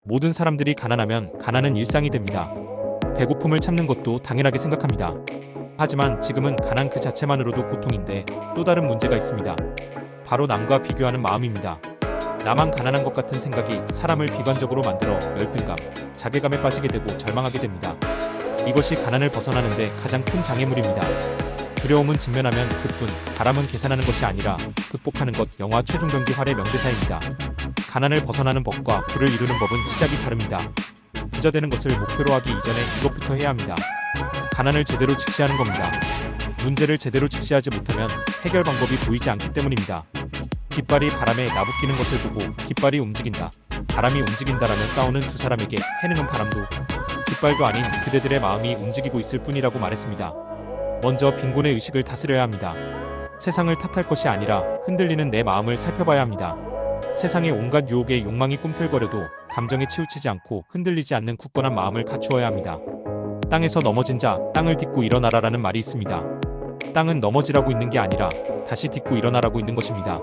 모든 사람들이 가난하면 가난은 일상이 됩니다. 배고픔을 참는 것도 당연하게 생각합니다. 하지만 지금은 가난 그 자체만으로도 고통인데 또 다른 문제가 있습니다. 바로 남과 비교하는 마음입니다. 나만 가난한 것 같은 생각이 사람을 비관적으로 만들어 열등감, 자괴감에 빠지게 되고 절망하게 됩니다. 이것이 가난을 벗어나는데 가장 큰 장애물입니다. 두려움은 직면하면 그뿐, 바람은 계산하는 것이 아니라 극복하는 것. 영화 최종병기 활의 명대사입니다. 가난을 벗어나는 법과 부를 이루는 법은 시작이 다릅니다. 부자 되는 것을 목표로 하기 이전에 이것부터 해야 합니다. 가난을 제대로 직시하는 겁니다. 문제를 제대로 직시하지 못하면 해결 방법이 보이지 않기 때문입니다. 깃발이 바람에 나부끼는 것을 보고 깃발이 움직인다, 바람이 움직인다라며 싸우는 두 사람에게 해능은 바람도 깃발도 아닌 그대들의 마음이 움직이고 있을 뿐이라고 말했습니다. 먼저 빈곤의 의식을 다스려야 합니다. 세상을 탓할 것이 아니라 흔들리는 내 마음을 살펴봐야 합니다. 세상의 온갖 유혹에 욕망이 꿈틀거려도 감정에 치우치지 않고 흔들리지 않는 굳건한 마음을 갖추어야 합니다. 땅에서 넘어진 자, 땅을 딛고 일어나라라는 말이 있습니다. 땅은 넘어지라고 있는 게 아니라 다시 딛고 일어나라고 있는 것입니다.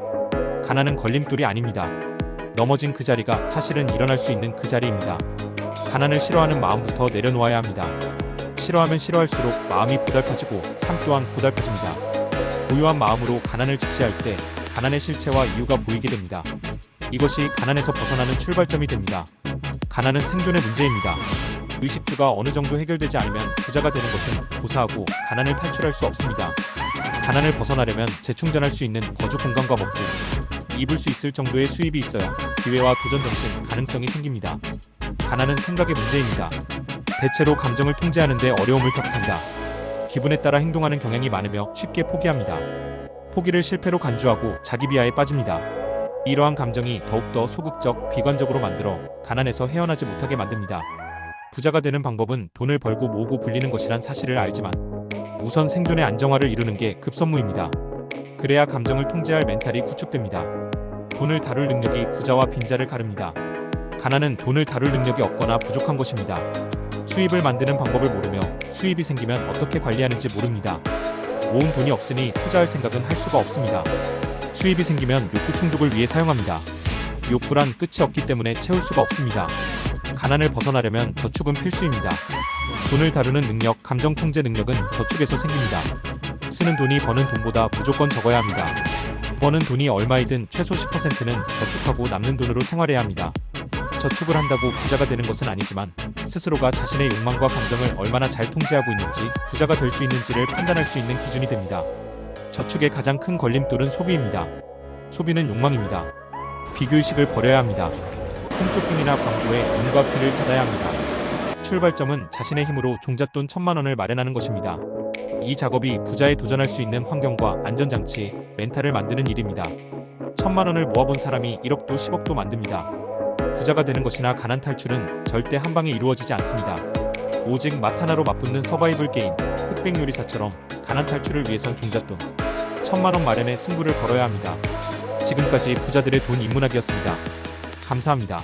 가난은 걸림돌이 아닙니다. 넘어진 그 자리가 사실은 일어날 수 있는 그 자리입니다. 가난을 싫어하는 마음부터 내려놓아야 합니다. 싫어하면 싫어할수록 마음이 고달파지고 삶 또한 고달파집니다. 고요한 마음으로 가난을 직시할 때 가난의 실체와 이유가 보이게 됩니다. 이것이 가난에서 벗어나는 출발점이 됩니다. 가난은 생존의 문제입니다. 의식주가 어느 정도 해결되지 않으면 부자가 되는 것은 고사하고 가난을 탈출할 수 없습니다. 가난을 벗어나려면 재충전할 수 있는 거주 공간과 먹고 입을 수 있을 정도의 수입이 있어야 기회와 도전 정신, 가능성이 생깁니다. 가난은 생각의 문제입니다. 대체로 감정을 통제하는 데 어려움을 겪습니다. 기분에 따라 행동하는 경향이 많으며 쉽게 포기합니다. 포기를 실패로 간주하고 자기 비하에 빠집니다. 이러한 감정이 더욱더 소극적, 비관적으로 만들어 가난에서 헤어나지 못하게 만듭니다. 부자가 되는 방법은 돈을 벌고 모으고 불리는 것이란 사실을 알지만 우선 생존의 안정화를 이루는 게 급선무입니다. 그래야 감정을 통제할 멘탈이 구축됩니다. 돈을 다룰 능력이 부자와 빈자를 가릅니다. 가난은 돈을 다룰 능력이 없거나 부족한 것입니다. 수입을 만드는 방법을 모르며 수입이 생기면 어떻게 관리하는지 모릅니다. 모은 돈이 없으니 투자할 생각은 할 수가 없습니다. 수입이 생기면 욕구 충족을 위해 사용합니다. 욕구란 끝이 없기 때문에 채울 수가 없습니다. 가난을 벗어나려면 저축은 필수입니다. 돈을 다루는 능력, 감정 통제 능력은 저축에서 생깁니다. 쓰는 돈이 버는 돈보다 무조건 적어야 합니다. 버는 돈이 얼마이든 최소 10%는 저축하고 남는 돈으로 생활해야 합니다. 저축을 한다고 부자가 되는 것은 아니지만 스스로가 자신의 욕망과 감정을 얼마나 잘 통제하고 있는지 부자가 될 수 있는지를 판단할 수 있는 기준이 됩니다. 저축의 가장 큰 걸림돌은 소비입니다. 소비는 욕망입니다. 비교의식을 버려야 합니다. 홈쇼핑이나 광고에 눈과 귀를 닫아야 합니다. 출발점은 자신의 힘으로 종잣돈 1000만 원을 마련하는 것입니다. 이 작업이 부자에 도전할 수 있는 환경과 안전장치, 멘탈을 만드는 일입니다. 1000만 원을 모아본 사람이 1억도 10억도 만듭니다. 부자가 되는 것이나 가난 탈출은 절대 한 방에 이루어지지 않습니다. 오직 맛 하나로 맞붙는 서바이벌 게임, 흑백 요리사처럼 가난 탈출을 위해선 종잣돈 1000만 원 마련에 승부를 걸어야 합니다. 지금까지 부자들의 돈 인문학이었습니다. 감사합니다.